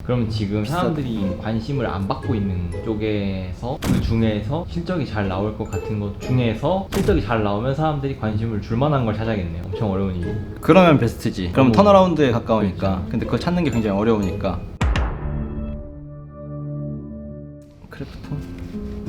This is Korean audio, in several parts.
그럼 지금 사람들이 관심을 안 받고 있는 쪽에서 그 중에서 실적이 잘 나올 것 같은 것 중에서 실적이 잘 나오면 사람들이 관심을 줄 만한 걸 찾아야겠네요. 엄청 어려운 일이. 그러면 베스트지. 그럼 턴어라운드에 가까우니까. 근데 그걸 찾는 게 굉장히 어려우니까. 크래프톤?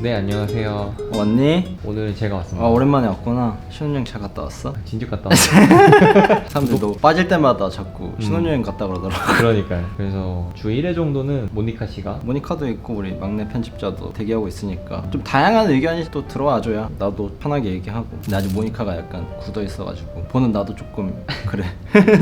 네, 안녕하세요. 왔니? 오늘 제가 왔습니다. 아, 오랜만에 왔구나. 신혼여행 잘 갔다 왔어? 진즉 갔다 왔어요. 사람들이 너 빠질 때마다 자꾸 신혼여행 갔다 그러더라고. 그러니까요. 그래서 주 1회 정도는 모니카 씨가 모니카도 있고 우리 막내 편집자도 대기하고 있으니까 좀 다양한 의견이 또 들어와줘야 나도 편하게 얘기하고. 근데 아직 모니카가 약간 굳어 있어가지고 보는 나도 조금 그래.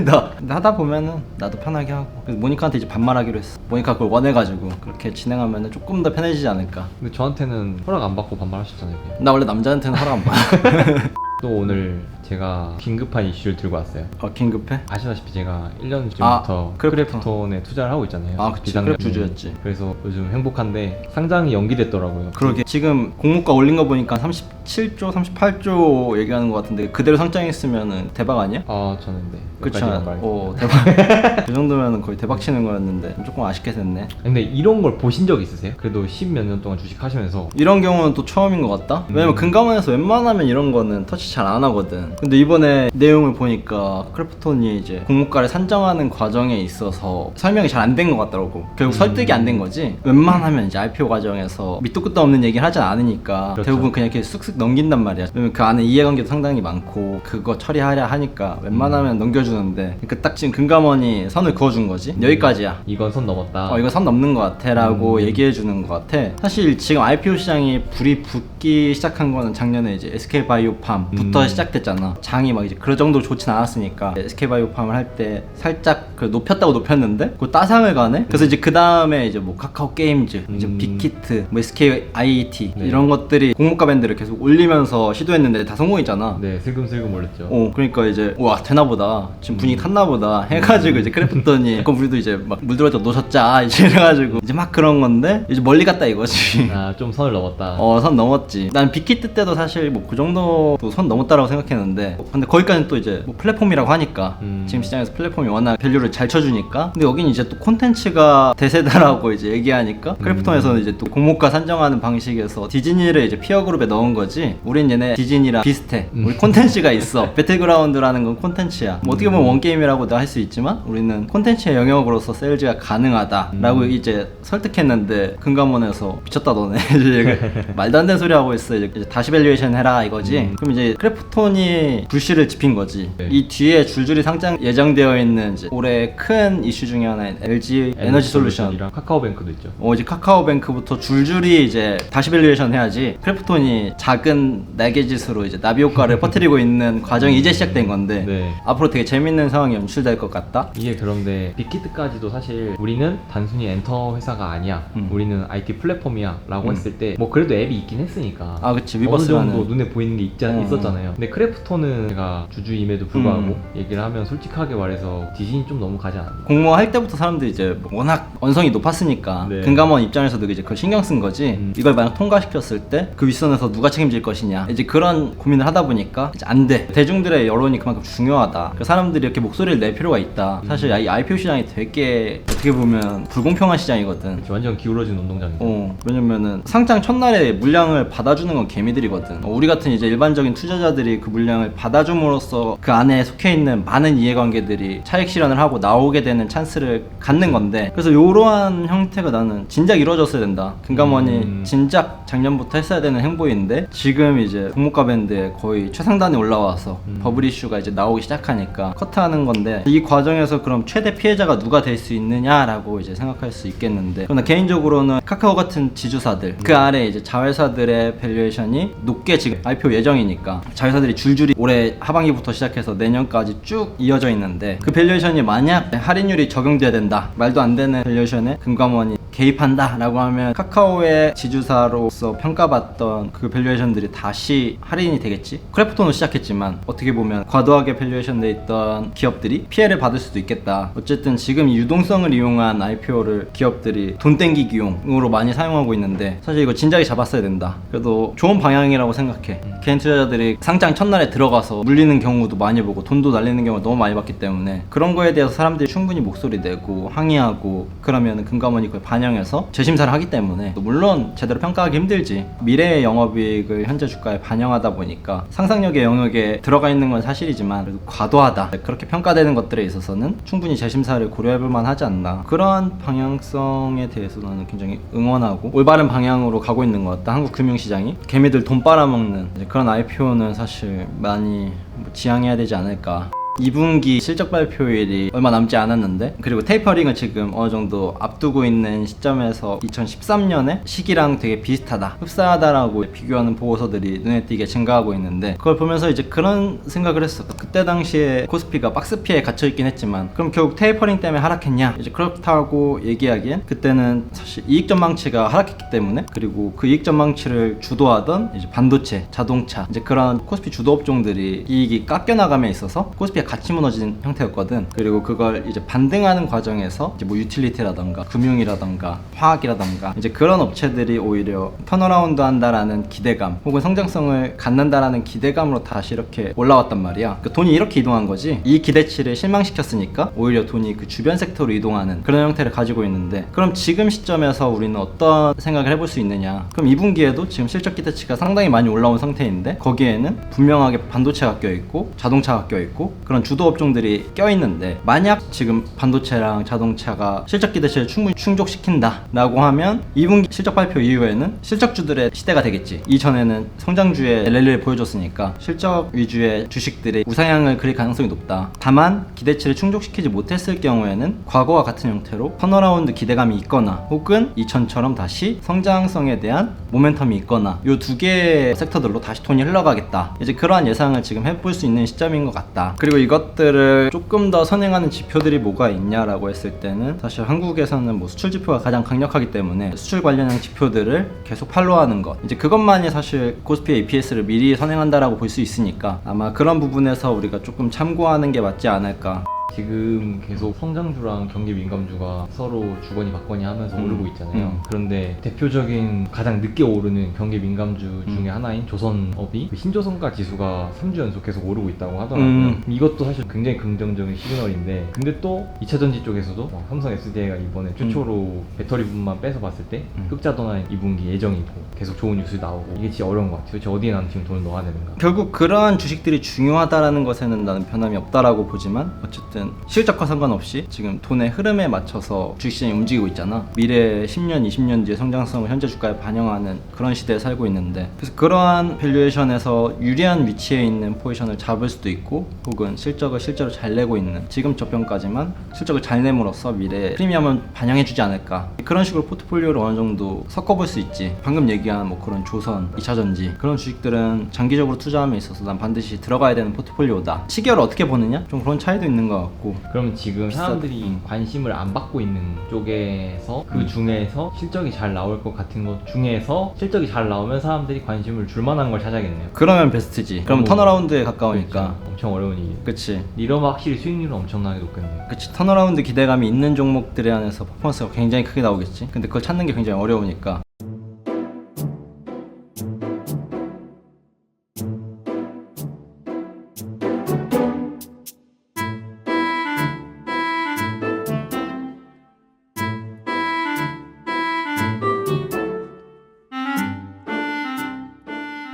나 하다 보면은 나도 편하게 하고. 그래서 모니카한테 이제 반말하기로 했어. 모니카 그걸 원해가지고 그렇게 진행하면은 조금 더 편해지지 않을까. 근데 저한테는 허락 안 받고 반발하셨잖아요. 그냥. 나 원래 남자한테는 허락 안 받아. 또 오늘 제가 긴급한 이슈를 들고 왔어요. 긴급해? 아시다시피 제가 1년 전부터 크래프톤. 크래프톤에 투자를 하고 있잖아요. 아, 그치. 비상장 크래프톤 주주였지. 그래서 요즘 행복한데 상장이 연기됐더라고요. 그러게. 지금 공모가 올린 거 보니까 37조, 38조 얘기하는 것 같은데 그대로 상장했으면은 대박 아니야? 아, 저는 네. 그치. 여기까지만 말할게요. 대박. 그 정도면은 거의 대박 치는 거였는데 조금 아쉽게 됐네. 근데 이런 걸 보신 적 있으세요? 그래도 10몇 년 동안 주식 하시면서. 이런 경우는 또 처음인 것 같다? 왜냐면 금감원에서 웬만하면 이런 거는 터치 잘 안 하거든. 근데 이번에 내용을 보니까 크래프톤이 이제 공모가를 산정하는 과정에 있어서 설명이 잘 안 된 것 같더라고. 결국 설득이 안 된 거지. 웬만하면 이제 IPO 과정에서 밑도 끝도 없는 얘기를 하진 않으니까 그렇죠. 대부분 그냥 이렇게 쓱쓱 넘긴단 말이야. 왜냐면 그 안에 이해관계도 상당히 많고 그거 처리하려 하니까 웬만하면 넘겨주는데, 그러니까 딱 지금 금감원이 선을 그어준 거지. 여기까지야. 이건 선 넘었다. 이거 선 넘는 것 같아 라고 얘기해 주는 것 같아. 사실 지금 IPO 시장이 불이 붙기 시작한 거는 작년에 이제 SK바이오팜부터 시작됐잖아. 장이 막 이제 그 정도로 좋진 않았으니까 SK바이오팜을 할 때 살짝 그 높였다고 높였는데 그 따상을 가네. 그래서 이제 그 다음에 이제 뭐 카카오 게임즈, 이제 빅히트, 뭐 SKIET 네. 이런 것들이 공모가 밴드를 계속 올리면서 시도했는데 다 성공했잖아. 네, 슬금슬금 올렸죠. 그러니까 이제 와 되나보다 지금 분위기 탔나보다 해가지고 이제 크래프톤이 그럼 우리도 이제 막 물들어져 노셨자 이제 이래가지고 이제 막 그런 건데 이제 멀리 갔다 이거지. 아, 좀 선을 넘었다. 선 넘었지. 난 빅히트 때도 사실 뭐 그 정도도 선 넘었다라고 생각했는데, 근데 거기까지는 또 이제 뭐 플랫폼이라고 하니까 지금 시장에서 플랫폼이 워낙 밸류를 잘 쳐주니까. 근데 여긴 이제 또 콘텐츠가 대세다라고 이제 얘기하니까 크래프톤에서는 이제 또 공모가 산정하는 방식에서 디즈니를 이제 피어 그룹에 넣은 거지. 우린 얘네 디즈니랑 비슷해. 우리 콘텐츠가 있어. 배틀그라운드라는 건 콘텐츠야. 뭐 어떻게 보면 원게임이라고도 할 수 있지만 우리는 콘텐츠의 영역으로서 세일즈가 가능하다라고 이제 설득했는데 금감원에서 미쳤다 너네. 이제 말도 안 되는 소리 하고 있어. 이제 다시 밸류에이션 해라 이거지. 그럼 이제 크래프톤이 불씨를 지핀 거지. 네. 이 뒤에 줄줄이 상장 예정되어 있는 이제 올해 큰 이슈 중에 하나인 LG 에너지 솔루션. 이랑 카카오뱅크도 있죠. 이제 카카오뱅크부터 줄줄이 이제 다시 밸류에이션 해야지. 크래프톤이 작은 날개짓으로 이제 나비 효과를 퍼뜨리고 있는 과정이 이제 시작된 건데 네. 앞으로 되게 재밌는 상황이 연출될 것 같다. 이게 그런데 빅히트까지도 사실 우리는 단순히 엔터 회사가 아니야. 우리는 IT 플랫폼이야 라고 했을 때 뭐 그래도 앱이 있긴 했으니까 그치. 어느 위버스라는. 정도 눈에 보이는 게 있었잖아요. 근데 크래프톤은 제가 주주임에도 불구하고 얘기를 하면 솔직하게 말해서 디즈니 좀 너무 가지 않았나. 공모할 때부터 사람들이 이제 워낙 언성이 높았으니까 네. 금감원 입장에서도 이제 그걸 신경 쓴 거지. 이걸 만약 통과시켰을 때 그 윗선에서 누가 책임질 것이냐 이제 그런 고민을 하다 보니까 이제 안 돼. 대중들의 여론이 그만큼 중요하다. 그 사람들이 이렇게 목소리를 낼 필요가 있다. 사실 이 IPO 시장이 되게 어떻게 보면 불공평한 시장이거든. 완전 기울어진 운동장이죠. 왜냐면은 상장 첫날에 물량을 받아주는 건 개미들이거든. 우리 같은 이제 일반적인 투자자들이 그 물량을 받아줌으로써 그 안에 속해 있는 많은 이해관계들이 차익 실현을 하고 나오게 되는 찬스를 갖는 건데, 그래서 이러한 형태가 나는 진작 이루어졌어야 된다. 금감원이 진작 작년부터 했어야 되는 행보인데 지금 이제 공모가 밴드에 거의 최상단에 올라와서 버블 이슈가 이제 나오기 시작하니까 커트하는 건데, 이 과정에서 그럼 최대 피해자가 누가 될 수 있느냐라고 이제 생각할 수 있겠는데, 그러나 개인적으로는 카카오 같은 지주사들 그 아래 이제 자회사들의 밸류에이션이 높게 지금 IPO 예정이니까 자회사들이 줄줄이 올해 하반기부터 시작해서 내년까지 쭉 이어져 있는데, 그 밸류에이션이 만약 할인율이 적용돼야 된다 말도 안 되는 밸류에이션에 금감원이 개입한다 라고 하면 카카오의 지주사로서 평가받던 그 밸류에이션들이 다시 할인이 되겠지. 크래프톤으로 시작했지만 어떻게 보면 과도하게 밸류에이션 돼 있던 기업들이 피해를 받을 수도 있겠다. 어쨌든 지금 이 유동성을 이용한 IPO를 기업들이 돈 땡기기용으로 많이 사용하고 있는데 사실 이거 진작에 잡았어야 된다. 그래도 좋은 방향이라고 생각해. 개인 투자자들이 상장 첫날에 들어가서 물리는 경우도 많이 보고 돈도 날리는 경우가 너무 많이 봤기 때문에 그런 거에 대해서 사람들이 충분히 목소리 내고 항의하고 그러면 금감원이 그걸 반영해서 재심사를 하기 때문에 물론 제대로 평가하기 힘들지. 미래의 영업이익을 현재 주가에 반영하다 보니까 상상력의 영역에 들어가 있는 건 사실이지만 그래도 과도하다 그렇게 평가되는 것들에 있어서는 충분히 재심사를 고려해볼 만하지 않나. 그러한 방향성에 대해서 나는 굉장히 응원하고 올바른 방향으로 가고 있는 것 같다. 한국 금융시장이 개미들 돈 빨아먹는 그런 IPO는 사실 많이 지양해야 되지 않을까. 2분기 실적 발표일이 얼마 남지 않았는데 그리고 테이퍼링을 지금 어느 정도 앞두고 있는 시점에서 2013년에 시기랑 되게 비슷하다, 흡사하다라고 비교하는 보고서들이 눈에 띄게 증가하고 있는데 그걸 보면서 이제 그런 생각을 했어. 그때 당시에 코스피가 박스피에 갇혀있긴 했지만 그럼 결국 테이퍼링 때문에 하락했냐? 이제 그렇다고 얘기하기엔 그때는 사실 이익 전망치가 하락했기 때문에 그리고 그 이익 전망치를 주도하던 이제 반도체, 자동차 이제 그런 코스피 주도 업종들이 이익이 깎여나감에 있어서 코스피가 같이 무너진 형태였거든. 그리고 그걸 이제 반등하는 과정에서 이제 뭐 유틸리티라던가 금융이라던가 화학이라던가 이제 그런 업체들이 오히려 턴어라운드 한다라는 기대감 혹은 성장성을 갖는다라는 기대감으로 다시 이렇게 올라왔단 말이야. 그 돈이 이렇게 이동한 거지. 이 기대치를 실망시켰으니까 오히려 돈이 그 주변 섹터로 이동하는 그런 형태를 가지고 있는데 그럼 지금 시점에서 우리는 어떤 생각을 해볼 수 있느냐. 그럼 2분기에도 지금 실적 기대치가 상당히 많이 올라온 상태인데 거기에는 분명하게 반도체가 껴있고 자동차가 껴있고 그런 주도 업종들이 껴있는데 만약 지금 반도체랑 자동차가 실적 기대치를 충분히 충족시킨다 라고 하면 2분기 실적 발표 이후에는 실적주들의 시대가 되겠지. 이전에는 성장주의 랠리를 보여줬으니까 실적 위주의 주식들의 우상향을 그릴 가능성이 높다. 다만 기대치를 충족시키지 못했을 경우에는 과거와 같은 형태로 턴어라운드 기대감이 있거나 혹은 이전처럼 다시 성장성에 대한 모멘텀이 있거나 이 두 개의 섹터들로 다시 돈이 흘러가겠다. 이제 그러한 예상을 지금 해볼 수 있는 시점인 것 같다. 그리고 이것들을 조금 더 선행하는 지표들이 뭐가 있냐라고 했을 때는 사실 한국에서는 뭐 수출 지표가 가장 강력하기 때문에 수출 관련한 지표들을 계속 팔로우하는 것 이제 그것만이 사실 코스피의 EPS를 미리 선행한다라고 볼 수 있으니까 아마 그런 부분에서 우리가 조금 참고하는 게 맞지 않을까. 지금 계속 성장주랑 경기 민감주가 서로 주거니 받거니 하면서 오르고 있잖아요. 그런데 대표적인 가장 늦게 오르는 경기 민감주 중에 하나인 조선업이 그 신조선가 지수가 3주 연속 계속 오르고 있다고 하더라고요. 이것도 사실 굉장히 긍정적인 시그널인데 근데 또 2차전지 쪽에서도 삼성 SDI가 이번에 최초로 배터리 부분만 빼서 봤을 때 흑자 전환 2분기 예정이고 계속 좋은 뉴스 나오고 이게 진짜 어려운 것 같아요. 도대체 어디에 나는 지금 돈을 넣어야 되는가. 결국 그러한 주식들이 중요하다라는 것에는 나는 변함이 없다라고 보지만 어쨌든 실적과 상관없이 지금 돈의 흐름에 맞춰서 주식시장이 움직이고 있잖아. 미래 10년, 20년 뒤의 성장성을 현재 주가에 반영하는 그런 시대에 살고 있는데 그래서 그러한 밸류에이션에서 유리한 위치에 있는 포지션을 잡을 수도 있고 혹은 실적을 실제로 잘 내고 있는 지금 저평가지만 실적을 잘 내므로써 미래에 프리미엄을 반영해주지 않을까. 그런 식으로 포트폴리오를 어느 정도 섞어볼 수 있지. 방금 얘기한 뭐 그런 조선, 2차전지 그런 주식들은 장기적으로 투자함에 있어서 난 반드시 들어가야 되는 포트폴리오다. 시기를 어떻게 보느냐? 좀 그런 차이도 있는 것 같고. 그럼 지금 사람들이 관심을 안 받고 있는 쪽에서 그 중에서 실적이 잘 나올 것 같은 것 중에서 실적이 잘 나오면 사람들이 관심을 줄 만한 걸 찾아야겠네요. 그러면 베스트지. 그럼 턴어라운드에 가까우니까. 그렇죠. 엄청 어려운 일이에요. 그치. 이러면 확실히 수익률은 엄청나게 높겠네요. 그치. 턴어라운드 기대감이 있는 종목들에 한해서 퍼포먼스가 굉장히 크게 나오겠지. 근데 그걸 찾는 게 굉장히 어려우니까.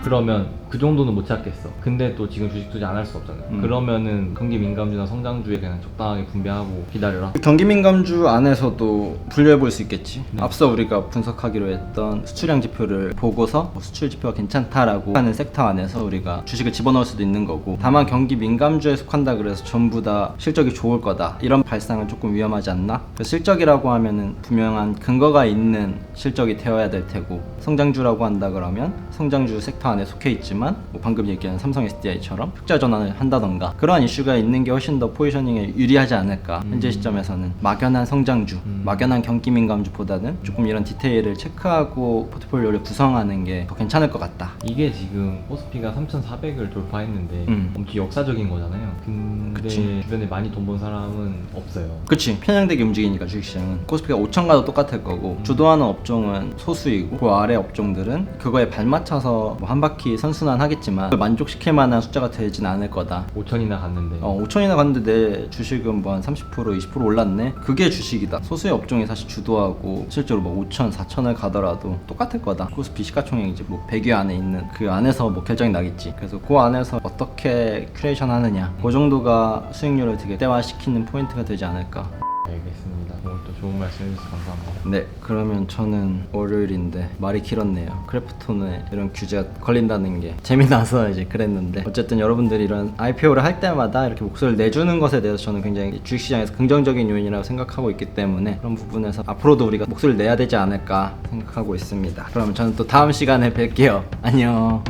그러면 그 정도는 못 찾겠어. 근데 또 지금 주식 투자 안 할 수 없잖아요. 그러면은 경기 민감주나 성장주에 그냥 적당하게 분배하고 기다려라. 경기 민감주 안에서도 분류해 볼 수 있겠지. 네. 앞서 우리가 분석하기로 했던 수출량 지표를 보고서 수출 지표가 괜찮다라고 하는 섹터 안에서 우리가 주식을 집어넣을 수도 있는 거고 다만 경기 민감주에 속한다 그래서 전부 다 실적이 좋을 거다 이런 발상은 조금 위험하지 않나? 실적이라고 하면은 분명한 근거가 있는 실적이 되어야 될 테고 성장주라고 한다 그러면 성장주 섹터 안에 속해 있지만 하지만 뭐 방금 얘기한 삼성 SDI처럼 흑자 전환을 한다던가 그러한 이슈가 있는 게 훨씬 더 포지셔닝에 유리하지 않을까. 현재 시점에서는 막연한 성장주, 막연한 경기 민감주보다는 조금 이런 디테일을 체크하고 포트폴리오를 구성하는 게 더 괜찮을 것 같다. 이게 지금 코스피가 3,400을 돌파했는데 엄청 역사적인 거잖아요. 근데 그치. 주변에 많이 돈 번 사람은 없어요. 그치, 편향되게 움직이니까 주식시장은 코스피가 5천가도 똑같을 거고 주도하는 업종은 소수이고 그 아래 업종들은 그거에 발맞춰서 뭐 한 바퀴 선순환하겠지만 그걸 만족시킬 만한 숫자가 되진 않을 거다. 5천이나 갔는데 5천이나 갔는데 내 주식은 뭐 한 30% 20% 올랐네. 그게 주식이다. 소수의 업종이 사실 주도하고 실제로 뭐 5천 4천을 가더라도 똑같을 거다. 코스피 시가총액이지 뭐 100위 안에 있는 그 안에서 뭐 결정이 나겠지. 그래서 그 안에서 어떻게 큐레이션 하느냐, 그 정도가 수익률을 되게 극대화시키는 포인트가 되지 않을까. 알겠습니다. 오늘 또 좋은 말씀 해주셔서 감사합니다. 네, 그러면 저는 월요일인데 말이 길었네요. 크래프톤에 이런 규제가 걸린다는 게 재미나서 이제 그랬는데, 어쨌든 여러분들이 이런 IPO를 할 때마다 이렇게 목소리를 내주는 것에 대해서 저는 굉장히 주식시장에서 긍정적인 요인이라고 생각하고 있기 때문에 그런 부분에서 앞으로도 우리가 목소리를 내야 되지 않을까 생각하고 있습니다. 그러면 저는 또 다음 시간에 뵐게요. 안녕.